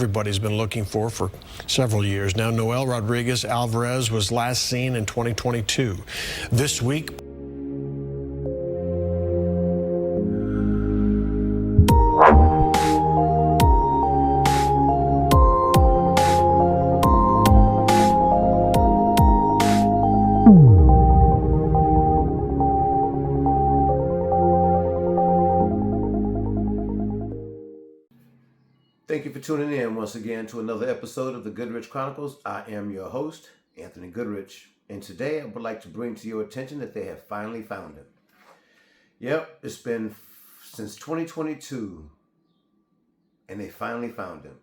Everybody's been looking for several years now. Noel Rodriguez Alvarez was last seen in 2022. This week, Thank you for tuning in once again to another episode of the Goodrich Chronicles. I am your host, Anthony Goodrich, and today I would like to bring to your attention that they have finally found him. Yep, it's been since 2022, and they finally found him.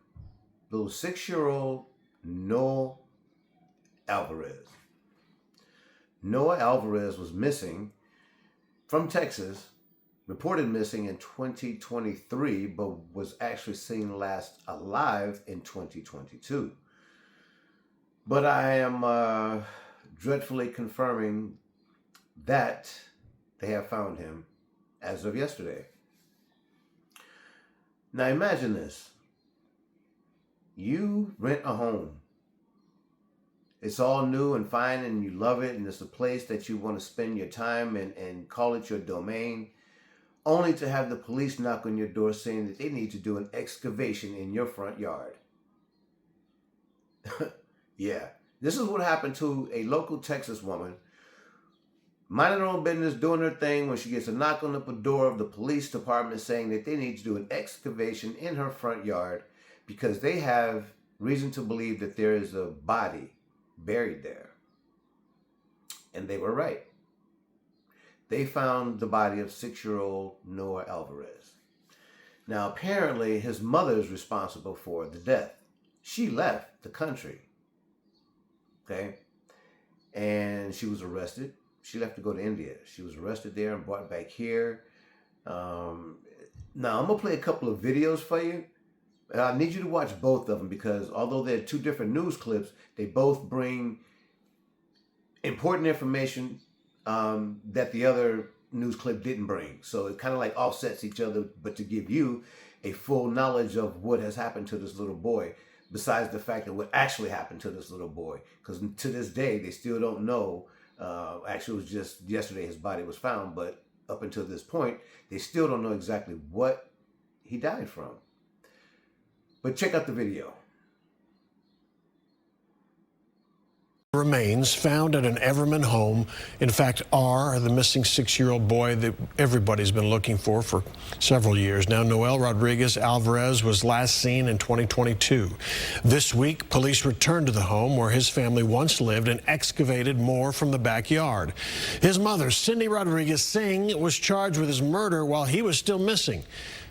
Little 6-year-old Noel Alvarez. Noah Alvarez was missing from Texas, reported missing in 2023, but was actually seen last alive in 2022. But I am dreadfully confirming that they have found him as of yesterday. Now imagine this. You rent a home. It's all new and fine and you love it, and it's a place that you want to spend your time and call it your domain, only to have the police knock on your door saying that they need to do an excavation in your front yard. Yeah, this is what happened to a local Texas woman, minding her own business, doing her thing, when she gets a knock on the door of the police department saying that they need to do an excavation in her front yard because they have reason to believe that there is a body buried there. And they were right. They found the body of 6-year-old Noah Alvarez. Now, apparently, his mother is responsible for the death. She left the country, okay? And she was arrested. She left to go to India. She was arrested there and brought back here. Now, I'm going to play a couple of videos for you. I need you to watch both of them because although they're two different news clips, they both bring important information that the other news clip didn't bring. So it kind of like offsets each other, but to give you a full knowledge of what has happened to this little boy, besides the fact that what actually happened to this little boy. Because to this day, they still don't know. Actually, it was just yesterday his body was found, but up until this point, they still don't know exactly what he died from. But check out the video. remains found at an Everman home. In fact, the missing 6-year-old boy that everybody's been looking for several years now. Noel Rodriguez Alvarez was last seen in 2022. This week, police returned to the home where his family once lived and excavated more from the backyard. His mother, Cindy Rodriguez Singh, was charged with his murder while he was still missing.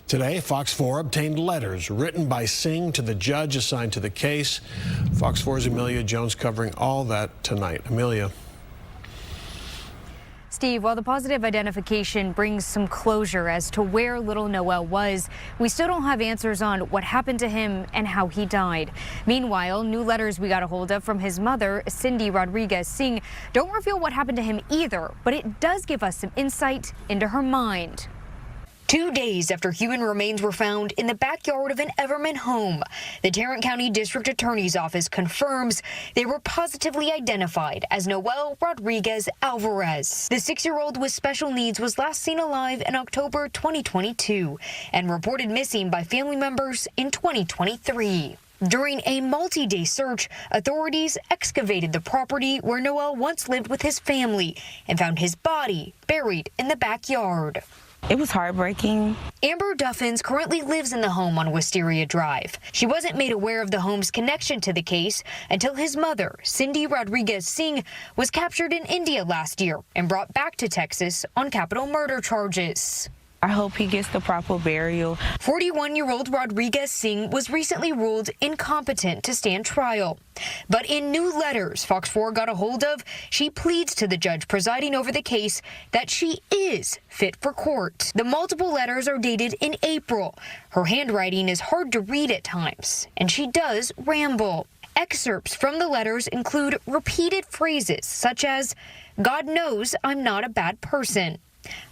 Today, Fox 4 obtained letters written by Singh to the judge assigned to the case. Fox 4's Amelia Jones covering all that tonight. Amelia. Steve, while the positive identification brings some closure as to where little Noel was, we still don't have answers on what happened to him and how he died. Meanwhile, new letters we got a hold of from his mother, Cindy Rodriguez Singh, don't reveal what happened to him either, but it does give us some insight into her mind. 2 days after human remains were found in the backyard of an Everman home, the Tarrant County District Attorney's Office confirms they were positively identified as Noel Rodriguez Alvarez. The 6-year-old with special needs was last seen alive in October 2022 and reported missing by family members in 2023. During a multi-day search, authorities excavated the property where Noel once lived with his family and found his body buried in the backyard. It was heartbreaking. Amber Duffins currently lives in the home on Wisteria Drive. She wasn't made aware of the home's connection to the case until his mother, Cindy Rodriguez Singh, was captured in India last year and brought back to Texas on capital murder charges. I hope he gets the proper burial. 41-year-old Rodriguez Singh was recently ruled incompetent to stand trial. But in new letters Fox 4 got a hold of, she pleads to the judge presiding over the case that she is fit for court. The multiple letters are dated in April. Her handwriting is hard to read at times, and she does ramble. Excerpts from the letters include repeated phrases such as, "God knows I'm not a bad person.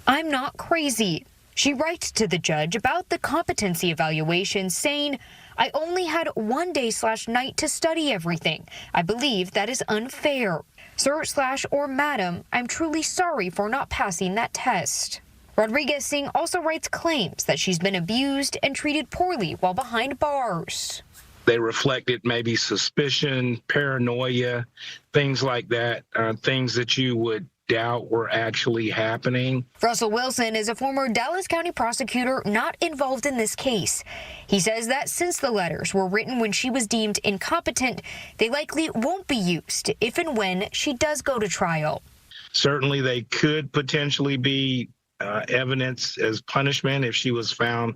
I'm not crazy." She writes to the judge about the competency evaluation, saying, I only had 1 day/night to study everything. I believe that is unfair. Sir/or madam, I'm truly sorry for not passing that test. Rodriguez Singh also writes claims that she's been abused and treated poorly while behind bars. They reflected maybe suspicion, paranoia, things like that, things that you would doubt were actually happening. Russell Wilson is a former Dallas County prosecutor not involved in this case. He says that since the letters were written when she was deemed incompetent, they likely won't be used if and when she does go to trial. Certainly they could potentially be evidence as punishment if she was found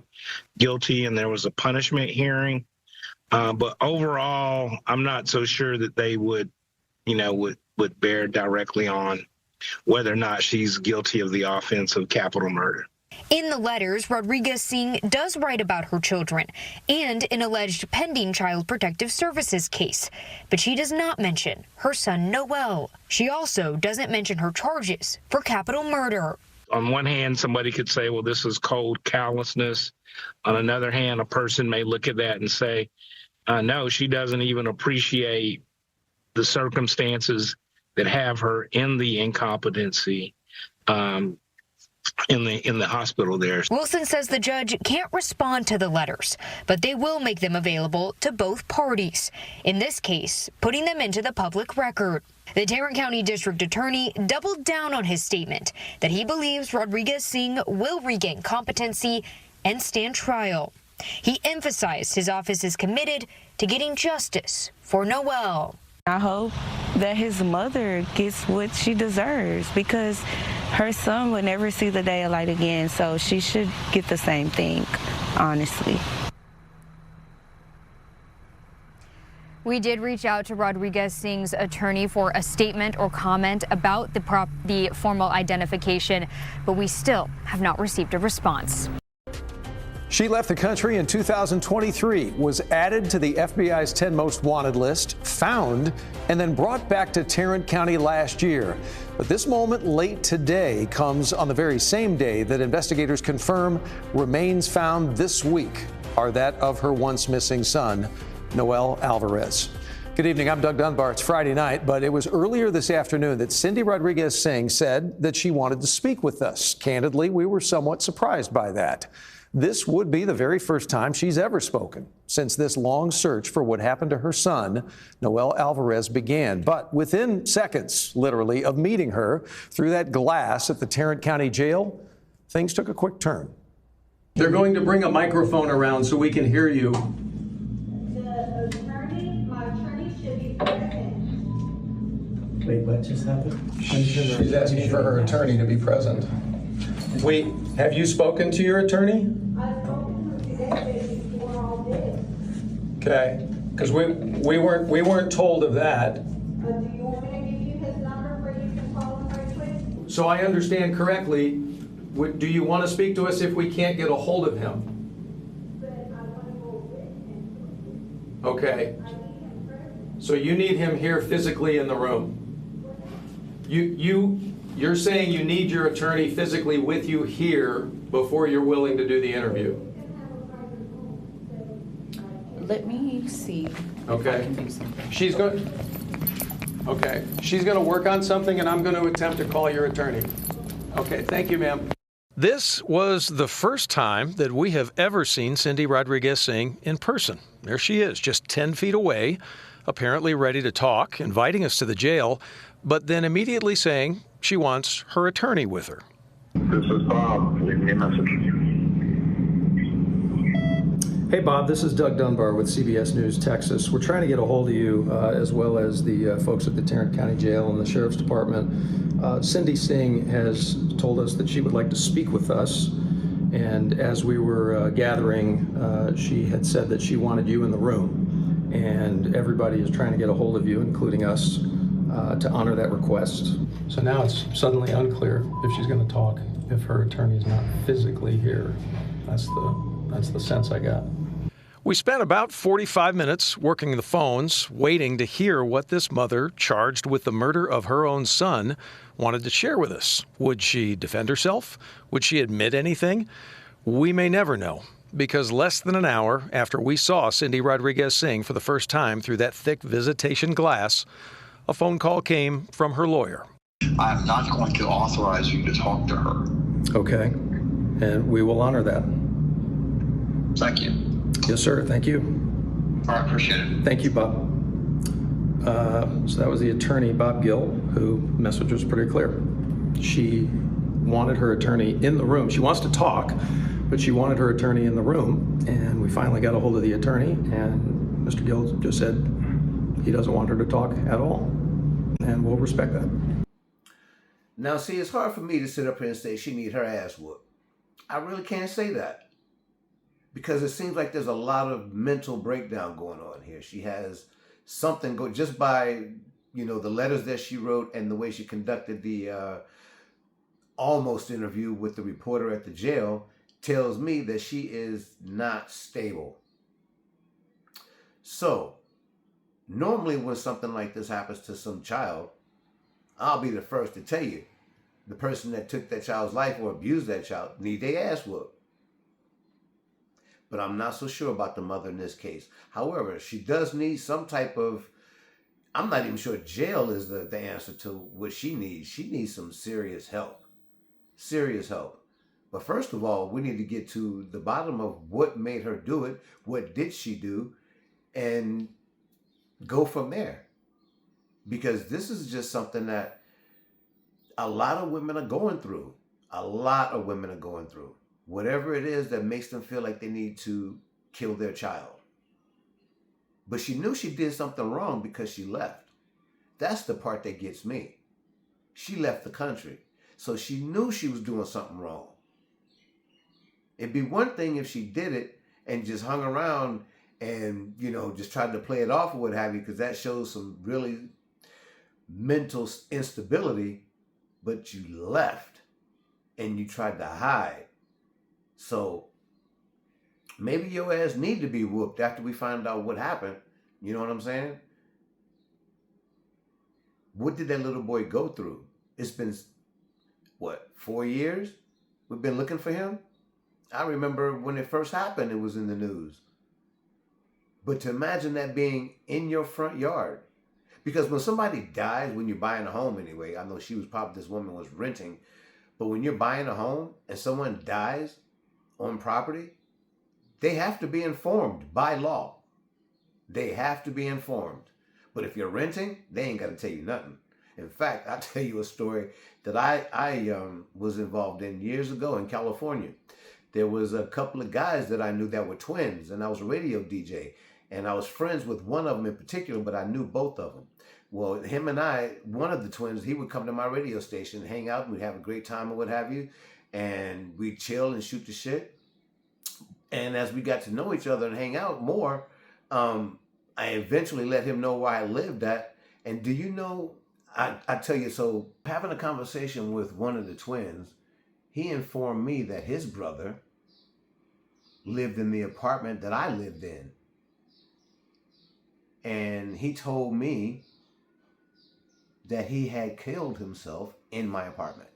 guilty and there was a punishment hearing. But overall, I'm not so sure that they would bear directly on whether or not she's guilty of the offense of capital murder. In the letters, Rodriguez Singh does write about her children and an alleged pending Child Protective Services case, but she does not mention her son Noel. She also doesn't mention her charges for capital murder. On one hand, somebody could say, well, this is cold callousness. On another hand, a person may look at that and say, no, she doesn't even appreciate the circumstances that have her in the incompetency in the hospital there. Wilson says the judge can't respond to the letters, but they will make them available to both parties. In this case, putting them into the public record. The Tarrant County District Attorney doubled down on his statement that he believes Rodriguez Singh will regain competency and stand trial. He emphasized his office is committed to getting justice for Noel. I hope that his mother gets what she deserves because her son would never see the day of light again, so she should get the same thing, honestly. We did reach out to Rodriguez Singh's attorney for a statement or comment about the formal identification, but we still have not received a response. She left the country in 2023, was added to the FBI's 10 most wanted list, found, and then brought back to Tarrant County last year. But this moment late today comes on the very same day that investigators confirm remains found this week are that of her once missing son, Noel Alvarez. Good evening, I'm Doug Dunbar. It's Friday night, but it was earlier this afternoon that Cindy Rodriguez Singh said that she wanted to speak with us. Candidly, we were somewhat surprised by that. This would be the very first time she's ever spoken since this long search for what happened to her son, Noel Alvarez, began. But within seconds, literally, of meeting her through that glass at the Tarrant County Jail, things took a quick turn. They're going to bring a microphone around so we can hear you. My attorney should be present. Wait, what just happened? She's asking for her attorney to be present. Have you spoken to your attorney? I spoke to her today before all this. Okay, because we weren't told of that. Do you want me to give you his number where you can call him right quick? So I understand correctly, do you want to speak to us if we can't get a hold of him? But I want to go with him. Okay, I need him present. so you need him here physically in the room. You're saying you need your attorney physically with you here before you're willing to do the interview. Let me see if I Okay. can do something. She's going to work on something, and I'm going to attempt to call your attorney. Okay, thank you, ma'am. This was the first time that we have ever seen Cindy Rodriguez Singh in person. There she is, just 10 feet away, apparently ready to talk, inviting us to the jail, but then immediately saying she wants her attorney with her. This is Bob. Leave me a message. Hey, Bob, this is Doug Dunbar with CBS News Texas. We're trying to get a hold of you as well as the folks at the Tarrant County Jail and the Sheriff's Department. Cindy Singh has told us that she would like to speak with us. And as we were gathering, she had said that she wanted you in the room. And everybody is trying to get a hold of you, including us, to honor that request. So now it's suddenly unclear if she's going to talk if her attorney is not physically here. That's the sense I got. We spent about 45 minutes working the phones, waiting to hear what this mother, charged with the murder of her own son, wanted to share with us. Would she defend herself? Would she admit anything? We may never know. because less than an hour after we saw Cindy Rodriguez sing for the first time through that thick visitation glass, a phone call came from her lawyer. I'm not going to authorize you to talk to her. Okay, and we will honor that. Thank you. Yes, sir. Thank you. I appreciate it. Thank you, Bob. So that was the attorney, Bob Gill, who message was pretty clear. She wanted her attorney in the room. She wants to talk, but she wanted her attorney in the room, and we finally got a hold of the attorney, and Mr. Gill just said he doesn't want her to talk at all, and we'll respect that. Now, see, it's hard for me to sit up here and say she need her ass whooped. I really can't say that, because it seems like there's a lot of mental breakdown going on here. She has something go just by, you know, the letters that she wrote and the way she conducted the almost interview with the reporter at the jail tells me that she is not stable. So normally when something like this happens to some child, I'll be the first to tell you the person that took that child's life or abused that child need their ass whooped. But I'm not so sure about the mother in this case. However, she does need some type of, I'm not even sure jail is the answer to what she needs. She needs some serious help. Serious help. But first of all, we need to get to the bottom of what made her do it. What did she do? And go from there. Because this is just something that a lot of women are going through. A lot of women are going through. Whatever it is that makes them feel like they need to kill their child. But she knew she did something wrong because she left. That's the part that gets me. She left the country. So she knew she was doing something wrong. It'd be one thing if she did it and just hung around and, you know, just tried to play it off or what have you, because that shows some really mental instability. But you left and you tried to hide. So maybe your ass need to be whooped after we find out what happened. You know what I'm saying? What did that little boy go through? It's been, what, 4 years? We've been looking for him? I remember when it first happened, it was in the news. But to imagine that being in your front yard. Because when somebody dies, when you're buying a home anyway, I know this woman was renting, but when you're buying a home and someone dies on property, they have to be informed by law. They have to be informed. But if you're renting, they ain't got to tell you nothing. In fact, I'll tell you a story that I was involved in years ago in California. There was a couple of guys that I knew that were twins, and I was a radio DJ. And I was friends with one of them in particular, but I knew both of them. Well, him and I, one of the twins, he would come to my radio station and hang out, and we'd have a great time or what have you. And we'd chill and shoot the shit. And as we got to know each other and hang out more, I eventually let him know where I lived at. And do you know, I tell you, so having a conversation with one of the twins, he informed me that his brother lived in the apartment that I lived in. And he told me that he had killed himself in my apartment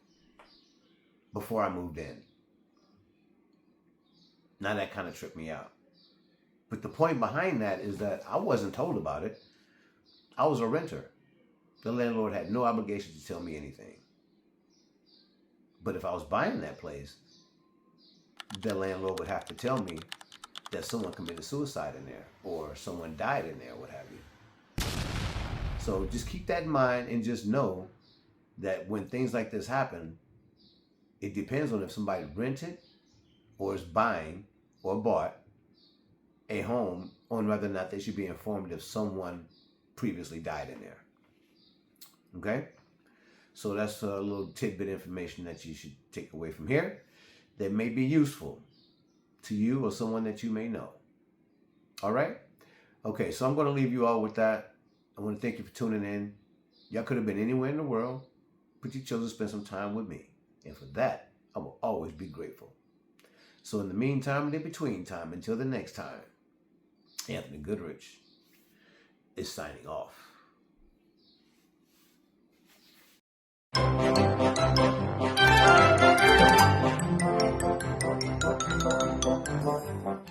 before I moved in. Now that kind of tripped me out. But the point behind that is that I wasn't told about it. I was a renter. The landlord had no obligation to tell me anything. But if I was buying that place, the landlord would have to tell me that someone committed suicide in there or someone died in there, what have you. So just keep that in mind and just know that when things like this happen, it depends on if somebody rented or is buying or bought a home on whether or not they should be informed if someone previously died in there. Okay? So that's a little tidbit information that you should take away from here that may be useful to you or someone that you may know. All right? Okay, so I'm going to leave you all with that. I want to thank you for tuning in. Y'all could have been anywhere in the world, but you chose to spend some time with me. And for that, I will always be grateful. So in the meantime and in between time, until the next time, Anthony Goodrich is signing off. Bye.